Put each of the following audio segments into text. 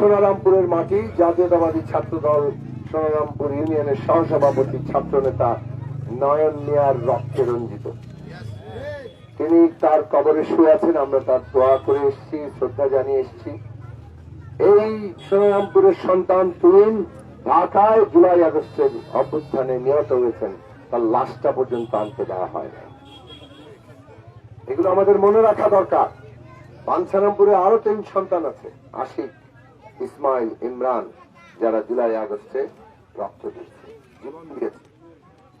সোনারামপুরের মাটি জাতীয়তাবাদী ছাত্র দল সোনারামপুর ইউনিয়নের সহসভাপতি ছাত্র নেতা নয়ন মিয়ার রক্তে রঞ্জিত। তিনি তার কবরে শুয়ে আছেন। আমরা তার দোয়া করে এসেছি, শ্রদ্ধা জানিয়ে এসেছি। এই সোনারামপুরের সন্তান তুহিন ঢাকায় জুলাই আগস্টের অভ্যুত্থানে নিহত হয়েছেন, তার লাশটা পর্যন্ত আনতে দেওয়া হয় না। এগুলো আমাদের মনে রাখা দরকার। বাঞ্ছারামপুরে আরো 3 সন্তান আছে, আশিক, ইসমাইল, ইমরান, যারা জুলাই আগস্টে রক্ত দিয়েছে, জীবন দিয়েছে।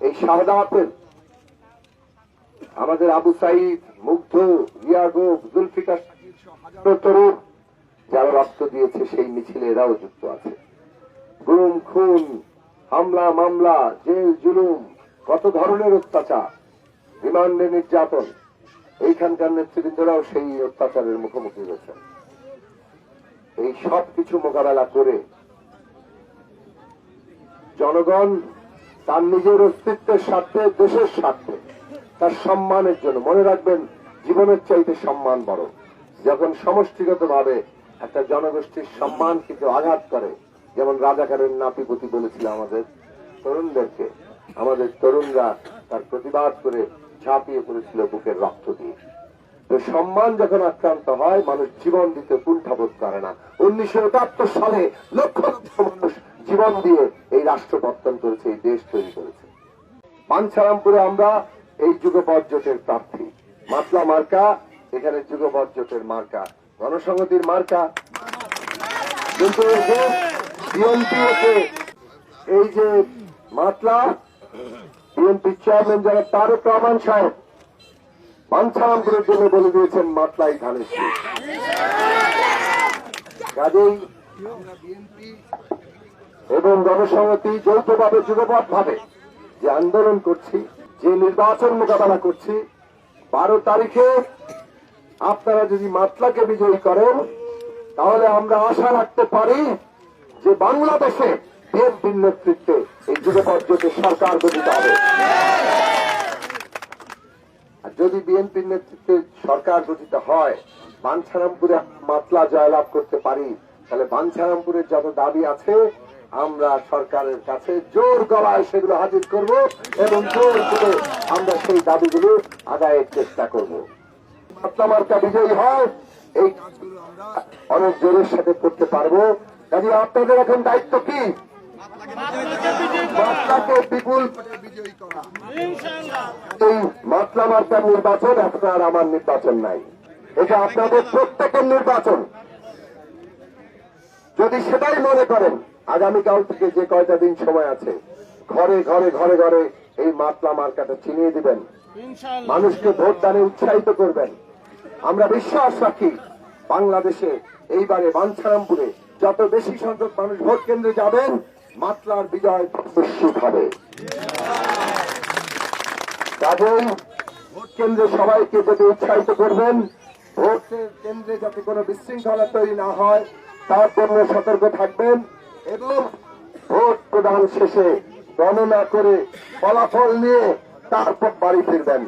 এই শাহাদাতের আমাদের আবু সাইদ, মুগ্ধ, ইয়াগুব, জুলফিকার তরুণ যারা রক্ত দিয়েছে, সেই মিছিলে এরাও যুক্ত আছে। গুম, খুন, হামলা, মামলা, জেল, জুলুম, কত ধরনের অত্যাচার, রিমান্ডে নির্যাতন, এইখানকার নেতৃবৃন্দরাও সেই অত্যাচারের মুখোমুখি হয়েছে। এই সব কিছু মোকাবেলা করে জনগণ তার নিজের অস্তিত্বের স্বার্থে, দেশের স্বার্থে, তার সম্মানের জন্য, মনে রাখবেন জীবনের চাইতে সম্মান বড়। যখন সমষ্টিগত ভাবে একটা জনগোষ্ঠীর সম্মান কিছু আঘাত করে, যেমন রাজাকারের নাতিপুতি বলেছিল আমাদের তরুণদেরকে, আমাদের তরুণরা তার প্রতিবাদ করে ঝাঁপিয়ে পড়েছিল বুকের রক্ত দিয়ে। তো সম্মান যখন আক্রান্ত হয়, মানুষ জীবন দিতে কুণ্ঠাবোধ করে না। 1971 সালে লক্ষ লক্ষ মানুষ জীবন দিয়ে এই রাষ্ট্র পত্তন করেছে, এই দেশ তৈরি করেছে। বাঞ্ছারামপুরে আমরা এই যুগপৎ জোটের প্রার্থী। মাতলা মার্কা এখানে যুগপৎ জোটের মার্কা, গণসংহতির মার্কা। কিন্তু এই যে মাতলা বিএনপি চেয়ারম্যান যারা তারেক রহমান সাহেব বাঞ্ছারামপুরের জন্য বলে দিয়েছেন মাতলাই ধানের শীষ। কাজেই বিএনপি এবং গণসংহতি যৌথভাবে যুগপৎ ভাবে যে আন্দোলন করছি, যে নির্বাচন মোকাবেলা করছি, 12 তারিখে আপনারা যদি মাতলাকে বিজয়ী করেন, তাহলে আমরা আশা রাখতে পারি যে বাংলাদেশে বিএনপির নেতৃত্বে এই যুগপৎ জোটের সরকার গঠিত হবে। আর যদি বিএনপির নেতৃত্বে সরকার গঠিত হয়, বাঞ্ছারামপুরে মাতলা জয়লাভ করতে পারি, তাহলে বাঞ্ছারামপুরের যত দাবি আছে আমরা সরকারের কাছে জোর গলায় সেগুলো হাজির করব এবং জোর করে আমরা সেই দাবিগুলো আদায়ের চেষ্টা করব। মাতলা মার্কা বিজয়ী হয়, এই কাজগুলো আমরা অনেক জোরের সাথে করতে পারবো। কাজে আপনাদের এখন দায়িত্ব কি? মাতলাকে বিপুল বিজয়ী করা। এই মাতলা মার্কার নির্বাচন আপনার আমার নির্বাচন নাই, এটা আপনাদের প্রত্যেকের নির্বাচন। যদি সেটাই মনে করেন, আগামীকাল থেকে যে কয়টা দিন সময় আছে, ঘরে ঘরে ঘরে ঘরে এই মাতলা মার্কাটা চিনিয়ে দিবেন, মানুষকে ভোট দানে উৎসাহিত করবেন। আমরা বিশ্বাস রাখি বাংলাদেশে এইবারে বাঞ্ছারামপুরে যত বেশি সংখ্যক মানুষ ভোট কেন্দ্রে যাবেন, মাতলার বিজয় নিশ্চিত হবে। কাজেই ভোট কেন্দ্রে সবাইকে যাতে উৎসাহিত করবেন, ভোটের কেন্দ্রে যাতে কোনো বিশৃঙ্খলা তৈরি না হয় তার জন্য সতর্ক থাকবেন এবং ভোট প্রদান শেষে গণনা করে ফলাফল নিয়ে তারপর বাড়ি ফিরবেন।